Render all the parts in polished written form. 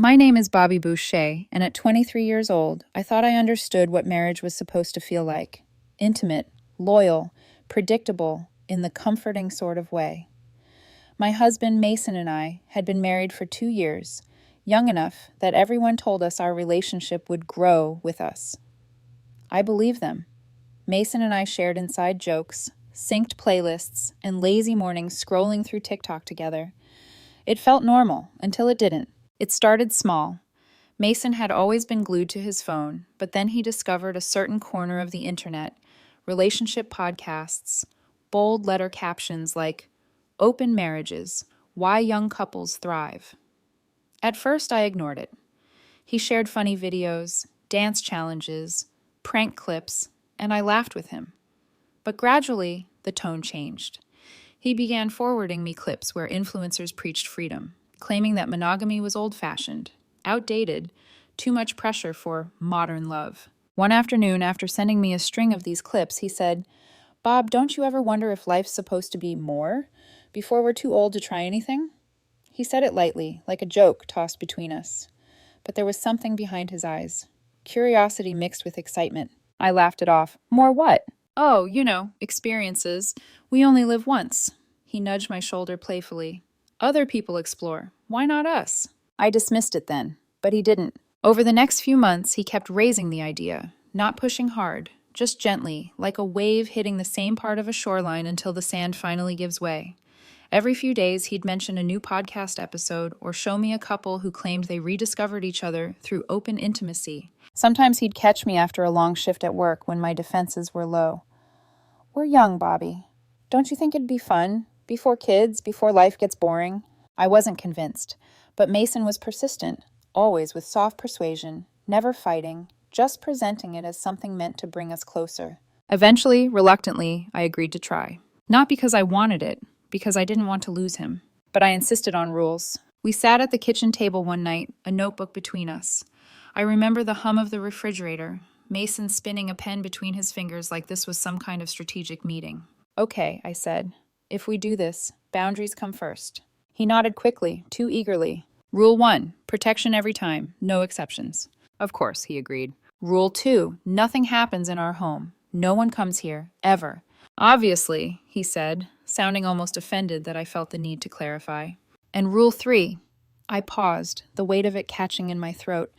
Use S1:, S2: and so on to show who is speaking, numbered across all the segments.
S1: My name is Bobby Boucher, and at 23 years old, I thought I understood what marriage was supposed to feel like. Intimate, loyal, predictable, in the comforting sort of way. My husband, Mason, and I had been married for 2 years, young enough that everyone told us our relationship would grow with us. I believe them. Mason and I shared inside jokes, synced playlists, and lazy mornings scrolling through TikTok together. It felt normal until it didn't. It started small. Mason had always been glued to his phone, but then he discovered a certain corner of the internet, relationship podcasts, bold letter captions like, "Open marriages, why young couples thrive." At first, I ignored it. He shared funny videos, dance challenges, prank clips, and I laughed with him. But gradually, the tone changed. He began forwarding me clips where influencers preached freedom, claiming that monogamy was old-fashioned, outdated, too much pressure for modern love. One afternoon, after sending me a string of these clips, he said, "Bob, don't you ever wonder if life's supposed to be more before we're too old to try anything?" He said it lightly, like a joke tossed between us. But there was something behind his eyes. Curiosity mixed with excitement. I laughed it off. "More what?" "Oh, experiences. We only live once." He nudged my shoulder playfully. "Other people explore. Why not us?" I dismissed it then, but he didn't. Over the next few months, he kept raising the idea, not pushing hard, just gently, like a wave hitting the same part of a shoreline until the sand finally gives way. Every few days, he'd mention a new podcast episode or show me a couple who claimed they rediscovered each other through open intimacy. Sometimes he'd catch me after a long shift at work when my defenses were low. "We're young, Bobby. Don't you think it'd be fun? Before kids, before life gets boring?" I wasn't convinced, but Mason was persistent, always with soft persuasion, never fighting, just presenting it as something meant to bring us closer. Eventually, reluctantly, I agreed to try. Not because I wanted it, because I didn't want to lose him, but I insisted on rules. We sat at the kitchen table one night, a notebook between us. I remember the hum of the refrigerator, Mason spinning a pen between his fingers like this was some kind of strategic meeting. "Okay," I said. "If we do this, boundaries come first." He nodded quickly, too eagerly. "Rule 1, protection every time, no exceptions." "Of course," he agreed. "Rule 2, nothing happens in our home. No one comes here, ever." "Obviously," he said, sounding almost offended that I felt the need to clarify. "And Rule 3, I paused, the weight of it catching in my throat.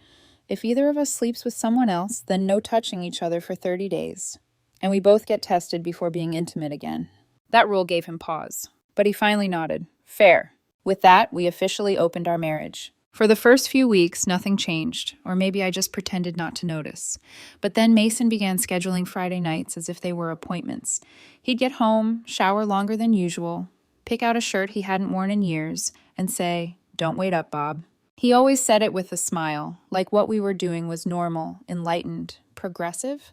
S1: "If either of us sleeps with someone else, then no touching each other for 30 days. And we both get tested before being intimate again." That rule gave him pause, but he finally nodded. "Fair." With that, we officially opened our marriage. For the first few weeks, nothing changed, or maybe I just pretended not to notice. But then Mason began scheduling Friday nights as if they were appointments. He'd get home, shower longer than usual, pick out a shirt he hadn't worn in years, and say, "Don't wait up, Bob." He always said it with a smile, like what we were doing was normal, enlightened, progressive,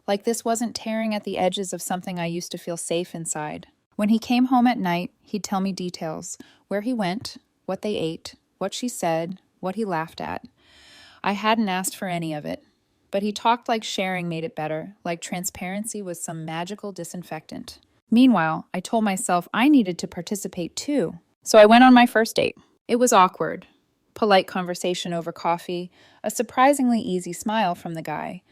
S1: like this wasn't tearing at the edges of something I used to feel safe inside. When he came home at night, he'd tell me details, where he went, what they ate, what she said, what he laughed at. I hadn't asked for any of it, but he talked like sharing made it better, like transparency was some magical disinfectant. Meanwhile, I told myself I needed to participate too. So I went on my first date. It was awkward. Polite conversation over coffee, a surprisingly easy smile from the guy.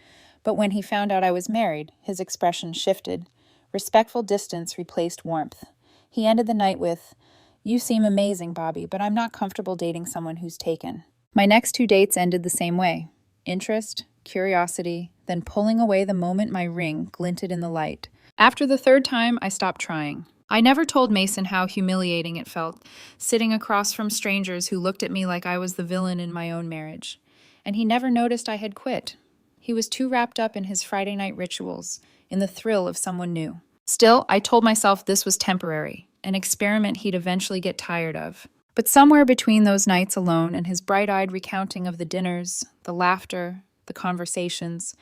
S1: But when he found out I was married, his expression shifted. Respectful distance replaced warmth. He ended the night with, "You seem amazing, Bobby, but I'm not comfortable dating someone who's taken." My next 2 dates ended the same way. Interest, curiosity, then pulling away the moment my ring glinted in the light. After the third time, I stopped trying. I never told Mason how humiliating it felt, sitting across from strangers who looked at me like I was the villain in my own marriage. And he never noticed I had quit. He was too wrapped up in his Friday night rituals, in the thrill of someone new. Still, I told myself this was temporary, an experiment he'd eventually get tired of. But somewhere between those nights alone and his bright-eyed recounting of the dinners, the laughter, the conversations,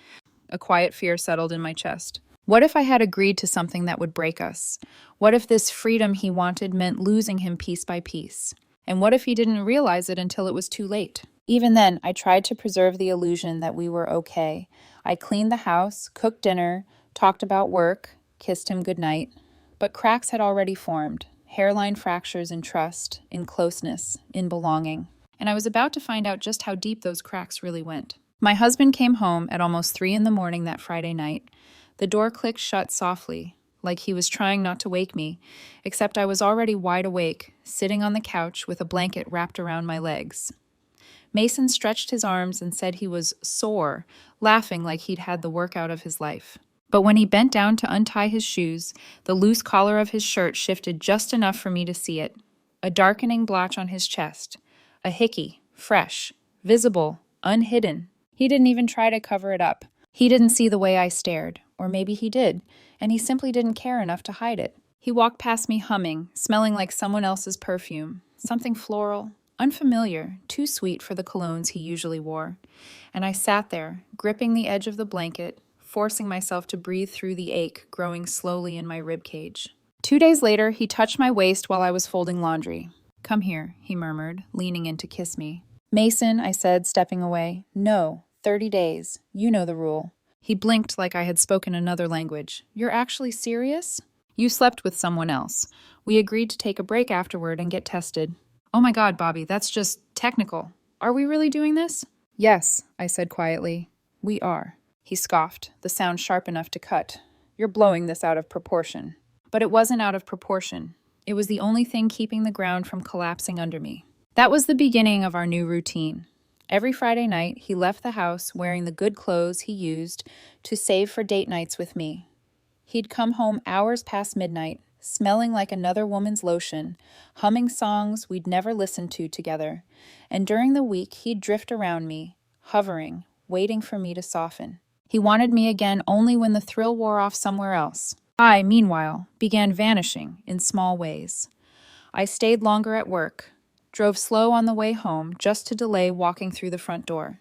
S1: a quiet fear settled in my chest. What if I had agreed to something that would break us? What if this freedom he wanted meant losing him piece by piece? And what if he didn't realize it until it was too late? Even then, I tried to preserve the illusion that we were okay. I cleaned the house, cooked dinner, talked about work, kissed him goodnight. But cracks had already formed, hairline fractures in trust, in closeness, in belonging. and I was about to find out just how deep those cracks really went. My husband came home at almost 3 in the morning that Friday night. The door clicked shut softly, like he was trying not to wake me, except I was already wide awake, sitting on the couch with a blanket wrapped around my legs. Mason stretched his arms and said he was sore, laughing like he'd had the workout of his life. But when he bent down to untie his shoes, the loose collar of his shirt shifted just enough for me to see it. A darkening blotch on his chest. A hickey, fresh, visible, unhidden. He didn't even try to cover it up. He didn't see the way I stared, or maybe he did, and he simply didn't care enough to hide it. He walked past me humming, smelling like someone else's perfume, something floral, unfamiliar, too sweet for the colognes he usually wore. And I sat there, gripping the edge of the blanket, forcing myself to breathe through the ache growing slowly in my ribcage. 2 days later, he touched my waist while I was folding laundry. "Come here," he murmured, leaning in to kiss me. "Mason," I said, stepping away. "No, 30 days. You know the rule." He blinked like I had spoken another language. "You're actually serious?" "You slept with someone else. We agreed to take a break afterward and get tested." "Oh my God, Bobby, that's just technical. Are we really doing this?" "Yes," I said quietly. "We are." He scoffed, the sound sharp enough to cut. "You're blowing this out of proportion." But it wasn't out of proportion. It was the only thing keeping the ground from collapsing under me. That was the beginning of our new routine. Every Friday night, he left the house wearing the good clothes he used to save for date nights with me. He'd come home hours past midnight, smelling like another woman's lotion, humming songs we'd never listened to together, and during the week he'd drift around me, hovering, waiting for me to soften. He wanted me again only when the thrill wore off somewhere else. I, meanwhile, began vanishing in small ways. I stayed longer at work, drove slow on the way home just to delay walking through the front door.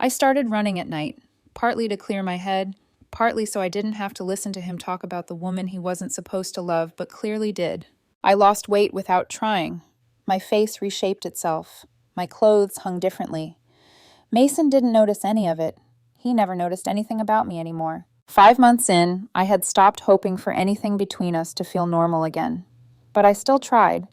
S1: I started running at night, partly to clear my head, partly so I didn't have to listen to him talk about the woman he wasn't supposed to love but clearly did. I lost weight without trying. My face reshaped itself. My clothes hung differently. Mason didn't notice any of it. He never noticed anything about me anymore. 5 months in, I had stopped hoping for anything between us to feel normal again. But I still tried.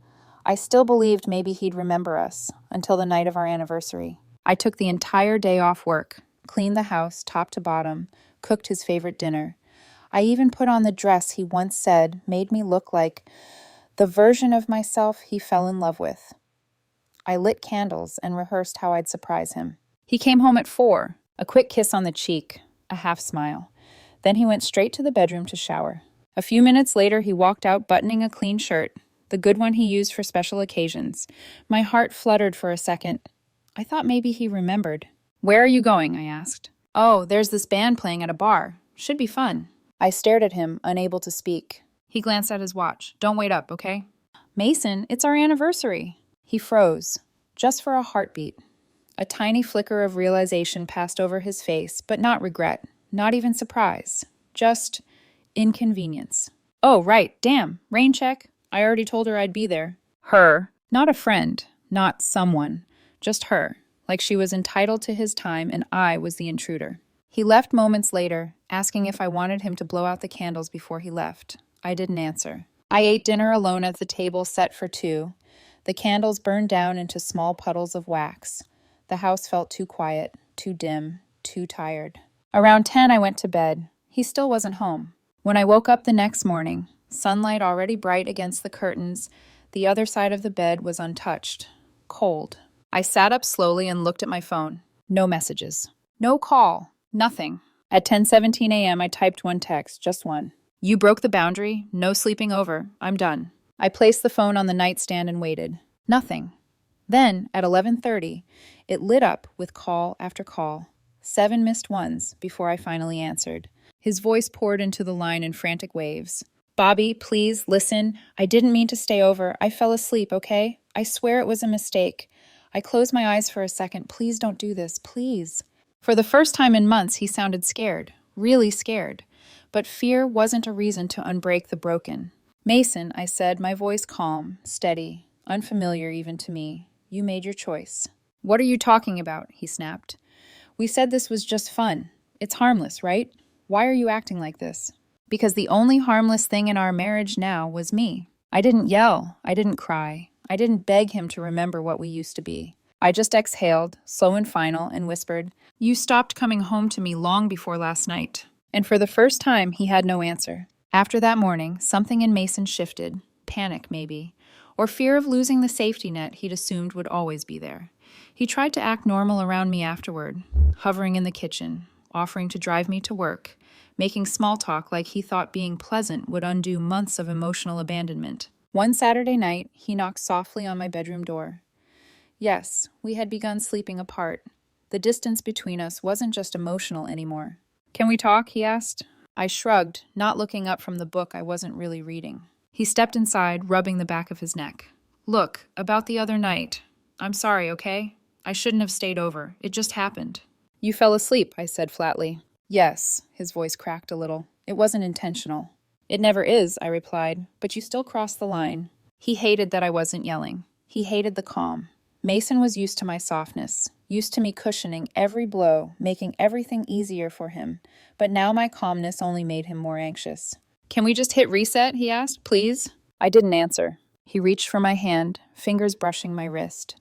S1: I still believed maybe he'd remember us, until the night of our anniversary. I took the entire day off work, cleaned the house top to bottom, cooked his favorite dinner. I even put on the dress he once said made me look like the version of myself he fell in love with. I lit candles and rehearsed how I'd surprise him. He came home at 4, a quick kiss on the cheek, a half smile. Then he went straight to the bedroom to shower. A few minutes later, he walked out buttoning a clean shirt, the good one he used for special occasions. My heart fluttered for a second. I thought maybe he remembered. "Where are you going?" I asked. "Oh, there's this band playing at a bar. Should be fun." I stared at him, unable to speak. He glanced at his watch. "Don't wait up, okay?" "Mason, it's our anniversary." He froze, just for a heartbeat. A tiny flicker of realization passed over his face, but not regret. Not even surprise. Just inconvenience. "Oh, right. Damn. Rain check. I already told her I'd be there." Her. Not a friend. Not someone. Just her. Like she was entitled to his time and I was the intruder. He left moments later, asking if I wanted him to blow out the candles before he left. I didn't answer. I ate dinner alone at the table set for 2. The candles burned down into small puddles of wax. The house felt too quiet, too dim, too tired. Around 10, I went to bed. He still wasn't home. When I woke up the next morning, sunlight already bright against the curtains, the other side of the bed was untouched, cold. I sat up slowly and looked at my phone. No messages. No call. Nothing. At 10:17 a.m., I typed one text, just one. "You broke the boundary. No sleeping over. I'm done." I placed the phone on the nightstand and waited. Nothing. Then, at 11:30, it lit up with call after call. 7 missed ones before I finally answered. His voice poured into the line in frantic waves. "Bobby, please, listen. I didn't mean to stay over. I fell asleep, okay? I swear it was a mistake. I closed my eyes for a second. Please don't do this, please." For the first time in months, he sounded scared, really scared. But fear wasn't a reason to unbreak the broken. "Mason," I said, my voice calm, steady, unfamiliar even to me. "You made your choice." "What are you talking about?" he snapped. "We said this was just fun. It's harmless, right? Why are you acting like this?" Because the only harmless thing in our marriage now was me. I didn't yell. I didn't cry. I didn't beg him to remember what we used to be. I just exhaled, slow and final, and whispered, "You stopped coming home to me long before last night." And for the first time, he had no answer. After that morning, something in Mason shifted. Panic, maybe. Or fear of losing the safety net he'd assumed would always be there. He tried to act normal around me afterward, hovering in the kitchen, offering to drive me to work, making small talk like he thought being pleasant would undo months of emotional abandonment. One Saturday night, he knocked softly on my bedroom door. Yes, we had begun sleeping apart. The distance between us wasn't just emotional anymore. "Can we talk?" he asked. I shrugged, not looking up from the book I wasn't really reading. He stepped inside, rubbing the back of his neck. "Look, about the other night. I'm sorry, okay? I shouldn't have stayed over. It just happened." "You fell asleep," I said flatly. "Yes," his voice cracked a little. "It wasn't intentional." "It never is," I replied, "but you still crossed the line." He hated that I wasn't yelling. He hated the calm. Mason was used to my softness, used to me cushioning every blow, making everything easier for him, but now my calmness only made him more anxious. "Can we just hit reset?" he asked, "please?" I didn't answer. He reached for my hand, fingers brushing my wrist.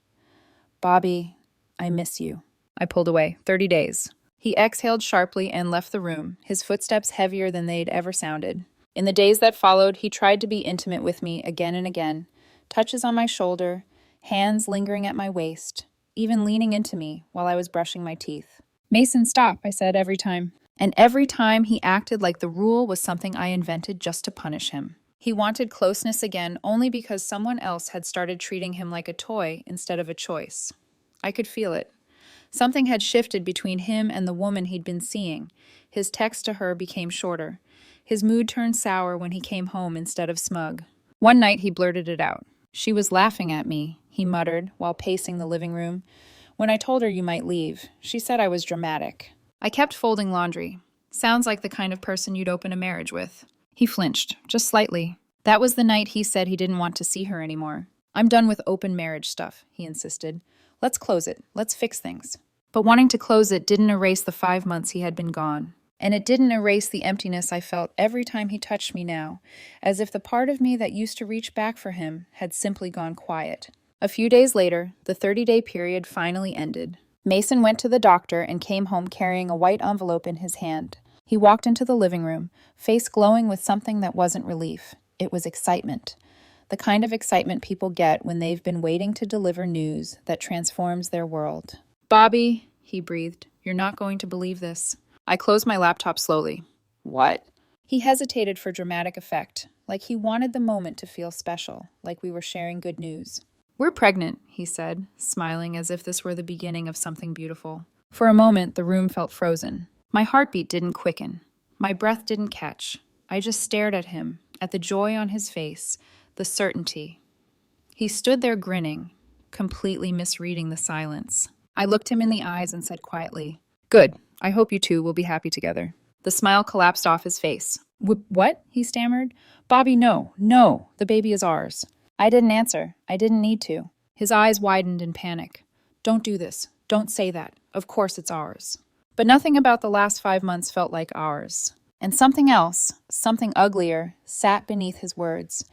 S1: "Bobby, I miss you." I pulled away. 30 days. He exhaled sharply and left the room, his footsteps heavier than they'd ever sounded. In the days that followed, he tried to be intimate with me again and again, touches on my shoulder, hands lingering at my waist, even leaning into me while I was brushing my teeth. "Mason, stop," I said every time. And every time he acted like the rule was something I invented just to punish him. He wanted closeness again only because someone else had started treating him like a toy instead of a choice. I could feel it. Something had shifted between him and the woman he'd been seeing. His text to her became shorter. His mood turned sour when he came home instead of smug. One night he blurted it out. "She was laughing at me," he muttered while pacing the living room. "When I told her you might leave, she said I was dramatic." I kept folding laundry. Sounds like the kind of person you'd open a marriage with. He flinched, just slightly. That was the night he said he didn't want to see her anymore. "I'm done with open marriage stuff," he insisted. "Let's close it. Let's fix things." But wanting to close it didn't erase the 5 months he had been gone. And it didn't erase the emptiness I felt every time he touched me now, as if the part of me that used to reach back for him had simply gone quiet. A few days later, the 30-day period finally ended. Mason went to the doctor and came home carrying a white envelope in his hand. He walked into the living room, face glowing with something that wasn't relief. It was excitement. The kind of excitement people get when they've been waiting to deliver news that transforms their world. "Bobby," he breathed, "you're not going to believe this." I closed my laptop slowly. "What?" He hesitated for dramatic effect, like he wanted the moment to feel special, like we were sharing good news. "We're pregnant," he said, smiling as if this were the beginning of something beautiful. For a moment, the room felt frozen. My heartbeat didn't quicken. My breath didn't catch. I just stared at him, at the joy on his face, the certainty. He stood there grinning, completely misreading the silence. I looked him in the eyes and said quietly, "Good. I hope you two will be happy together." The smile collapsed off his face. "What?" he stammered. "Bobby, no, no, the baby is ours." I didn't answer. I didn't need to. His eyes widened in panic. "Don't do this. Don't say that. Of course it's ours." But nothing about the last 5 months felt like ours. And something else, something uglier, sat beneath his words.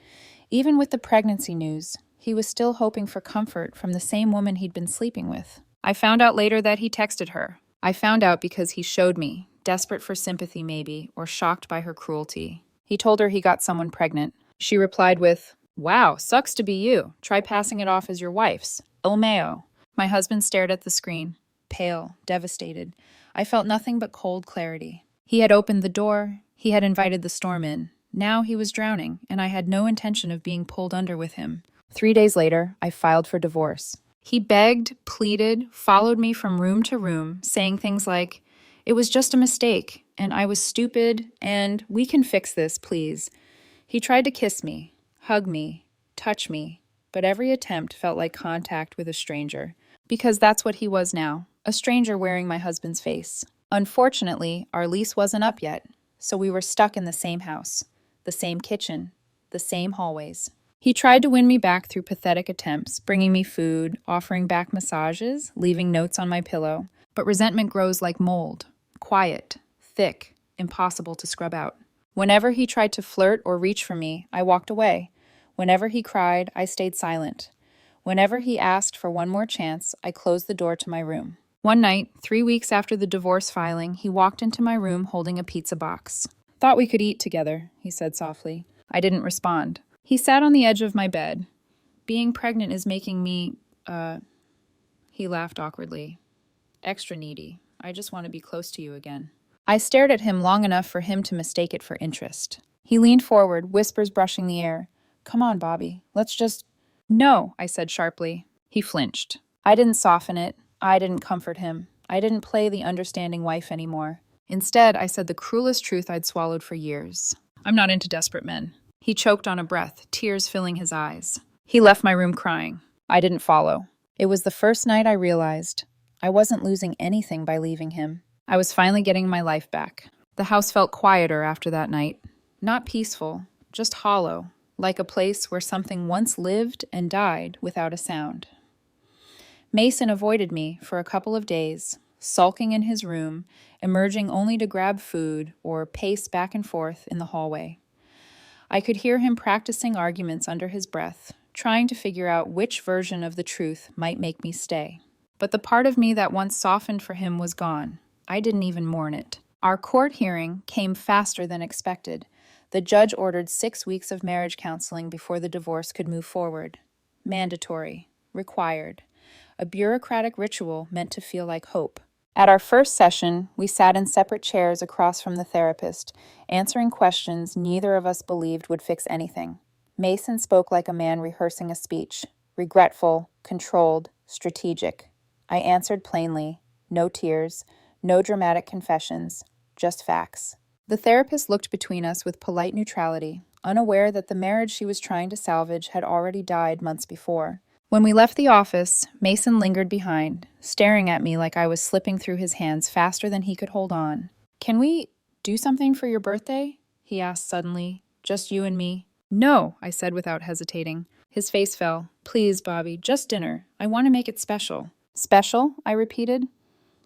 S1: Even with the pregnancy news, he was still hoping for comfort from the same woman he'd been sleeping with. I found out later that he texted her. I found out because he showed me, desperate for sympathy maybe, or shocked by her cruelty. He told her he got someone pregnant. She replied with, "Wow, sucks to be you. Try passing it off as your wife's. Il meo." My husband stared at the screen, pale, devastated. I felt nothing but cold clarity. He had opened the door. He had invited the storm in. Now he was drowning, and I had no intention of being pulled under with him. 3 days later, I filed for divorce. He begged, pleaded, followed me from room to room, saying things like, "It was just a mistake, and I was stupid, and we can fix this, please." He tried to kiss me, hug me, touch me, but every attempt felt like contact with a stranger. Because that's what he was now, a stranger wearing my husband's face. Unfortunately, our lease wasn't up yet, so we were stuck in the same house, the same kitchen, the same hallways. He tried to win me back through pathetic attempts, bringing me food, offering back massages, leaving notes on my pillow. But resentment grows like mold, quiet, thick, impossible to scrub out. Whenever he tried to flirt or reach for me, I walked away. Whenever he cried, I stayed silent. Whenever he asked for one more chance, I closed the door to my room. One night, 3 weeks after the divorce filing, he walked into my room holding a pizza box. "Thought we could eat together," he said softly. I didn't respond. He sat on the edge of my bed. "Being pregnant is making me, he laughed awkwardly. "Extra needy. I just want to be close to you again." I stared at him long enough for him to mistake it for interest. He leaned forward, whispers brushing the air. "Come on, Bobby. Let's just—" "No," I said sharply. He flinched. I didn't soften it. I didn't comfort him. I didn't play the understanding wife anymore. Instead, I said the cruelest truth I'd swallowed for years. "I'm not into desperate men." He choked on a breath, tears filling his eyes. He left my room crying. I didn't follow. It was the first night I realized I wasn't losing anything by leaving him. I was finally getting my life back. The house felt quieter after that night. Not peaceful, just hollow, like a place where something once lived and died without a sound. Mason avoided me for a couple of days, sulking in his room, emerging only to grab food or pace back and forth in the hallway. I could hear him practicing arguments under his breath, trying to figure out which version of the truth might make me stay. But the part of me that once softened for him was gone. I didn't even mourn it. Our court hearing came faster than expected. The judge ordered 6 weeks of marriage counseling before the divorce could move forward. Mandatory. Required. A bureaucratic ritual meant to feel like hope. At our first session, we sat in separate chairs across from the therapist, answering questions neither of us believed would fix anything. Mason spoke like a man rehearsing a speech, regretful, controlled, strategic. I answered plainly, no tears, no dramatic confessions, just facts. The therapist looked between us with polite neutrality, unaware that the marriage she was trying to salvage had already died months before. When we left the office, Mason lingered behind, staring at me like I was slipping through his hands faster than he could hold on. "Can we do something for your birthday?" he asked suddenly. "Just you and me?" "No," I said without hesitating. His face fell. "Please, Bobby, just dinner. I want to make it special." "Special?" I repeated.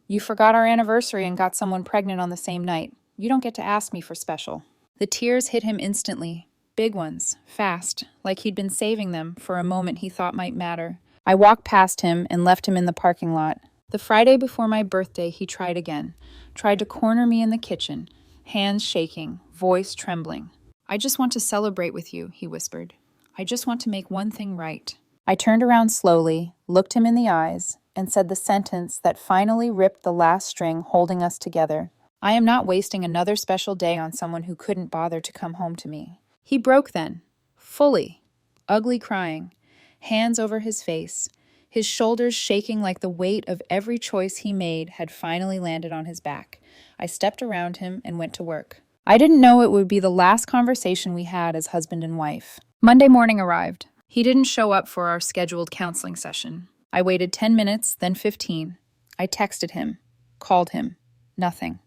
S1: "You forgot our anniversary and got someone pregnant on the same night. You don't get to ask me for special." The tears hit him instantly. Big ones, fast, like he'd been saving them for a moment he thought might matter. I walked past him and left him in the parking lot. The Friday before my birthday, he tried again. Tried to corner me in the kitchen, hands shaking, voice trembling. "I just want to celebrate with you," he whispered. "I just want to make one thing right." I turned around slowly, looked him in the eyes, and said the sentence that finally ripped the last string holding us together. "I am not wasting another special day on someone who couldn't bother to come home to me." He broke then, fully, ugly crying, hands over his face, his shoulders shaking like the weight of every choice he made had finally landed on his back. I stepped around him and went to work. I didn't know it would be the last conversation we had as husband and wife. Monday morning arrived. He didn't show up for our scheduled counseling session. I waited 10 minutes, then 15. I texted him, called him. Nothing.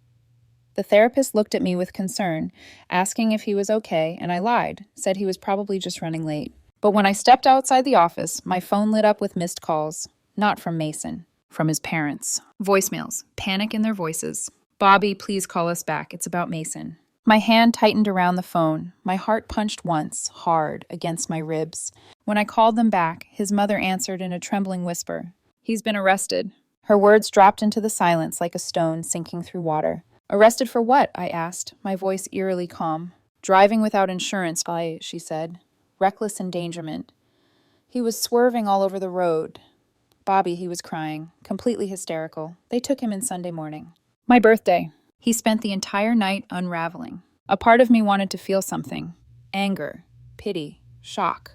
S1: The therapist looked at me with concern, asking if he was okay, and I lied, said he was probably just running late. But when I stepped outside the office, my phone lit up with missed calls. Not from Mason, from his parents. Voicemails, panic in their voices. "Bobby, please call us back. It's about Mason." My hand tightened around the phone. My heart punched once, hard, against my ribs. When I called them back, his mother answered in a trembling whisper. "He's been arrested." Her words dropped into the silence like a stone sinking through water. "Arrested for what?" I asked, my voice eerily calm. "Driving without insurance, she said. Reckless endangerment. He was swerving all over the road." "Bobby," he was crying, completely hysterical. "They took him in Sunday morning." My birthday. He spent the entire night unraveling. A part of me wanted to feel something. Anger, pity, shock.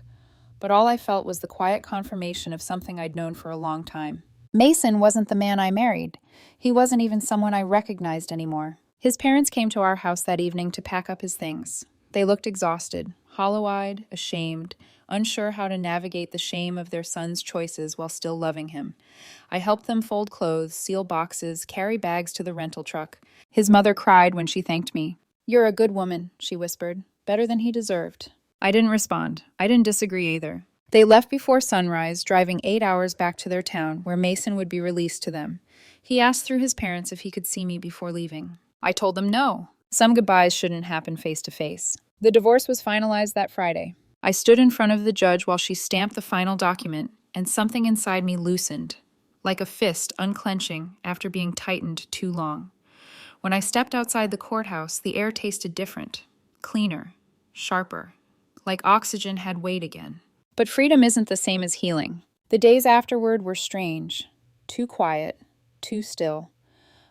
S1: But all I felt was the quiet confirmation of something I'd known for a long time. Mason wasn't the man I married. He wasn't even someone I recognized anymore. His parents came to our house that evening to pack up his things. They looked exhausted, hollow-eyed, ashamed, unsure how to navigate the shame of their son's choices while still loving him. I helped them fold clothes, seal boxes, carry bags to the rental truck. His mother cried when she thanked me. "You're a good woman," she whispered. "Better than he deserved." I didn't respond. I didn't disagree either. They left before sunrise, driving 8 hours back to their town, where Mason would be released to them. He asked through his parents if he could see me before leaving. I told them no. Some goodbyes shouldn't happen face to face. The divorce was finalized that Friday. I stood in front of the judge while she stamped the final document. and something inside me loosened, like a fist unclenching after being tightened too long. When I stepped outside the courthouse, the air tasted different, cleaner, sharper, like oxygen had weight again. But freedom isn't the same as healing. The days afterward were strange, too quiet, too still.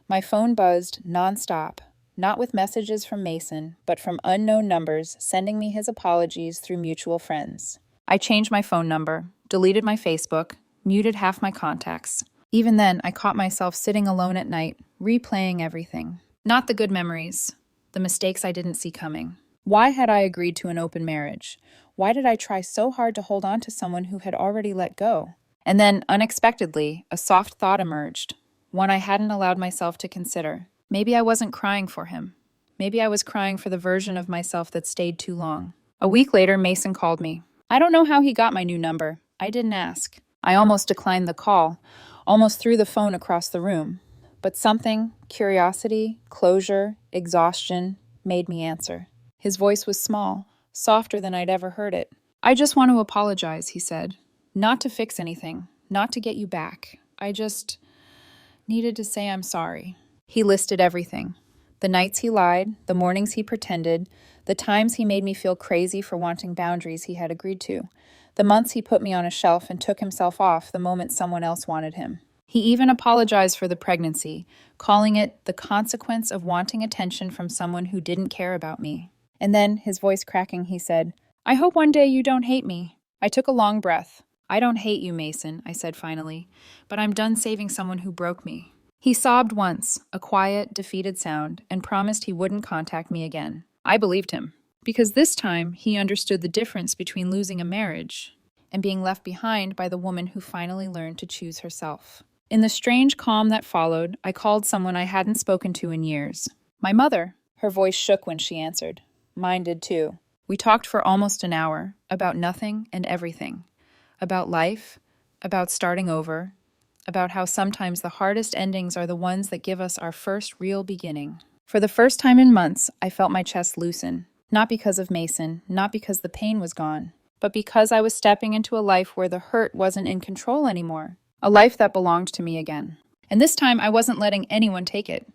S1: My phone buzzed nonstop, not with messages from Mason, but from unknown numbers sending me his apologies through mutual friends. I changed my phone number, deleted my Facebook, muted half my contacts. Even then, I caught myself sitting alone at night, replaying everything. Not the good memories, the mistakes I didn't see coming. Why had I agreed to an open marriage? Why did I try so hard to hold on to someone who had already let go? And then, unexpectedly, a soft thought emerged, one I hadn't allowed myself to consider. Maybe I wasn't crying for him. Maybe I was crying for the version of myself that stayed too long. A week later, Mason called me. I don't know how he got my new number. I didn't ask. I almost declined the call, almost threw the phone across the room. But something, curiosity, closure, exhaustion, made me answer. His voice was small, softer than I'd ever heard it. I just want to apologize, he said. Not to fix anything, not to get you back. I just needed to say I'm sorry. He listed everything. The nights he lied, the mornings he pretended, the times he made me feel crazy for wanting boundaries he had agreed to, the months he put me on a shelf and took himself off the moment someone else wanted him. He even apologized for the pregnancy, calling it the consequence of wanting attention from someone who didn't care about me. And then, his voice cracking, he said, I hope one day you don't hate me. I took a long breath. I don't hate you, Mason, I said finally, but I'm done saving someone who broke me. He sobbed once, a quiet, defeated sound, and promised he wouldn't contact me again. I believed him, because this time he understood the difference between losing a marriage and being left behind by the woman who finally learned to choose herself. In the strange calm that followed, I called someone I hadn't spoken to in years. My mother. Her voice shook when she answered. Mine did too. We talked for almost an hour, about nothing and everything. About life, about starting over, about how sometimes the hardest endings are the ones that give us our first real beginning. For the first time in months, I felt my chest loosen, not because of Mason, not because the pain was gone, but because I was stepping into a life where the hurt wasn't in control anymore, a life that belonged to me again. And this time, I wasn't letting anyone take it.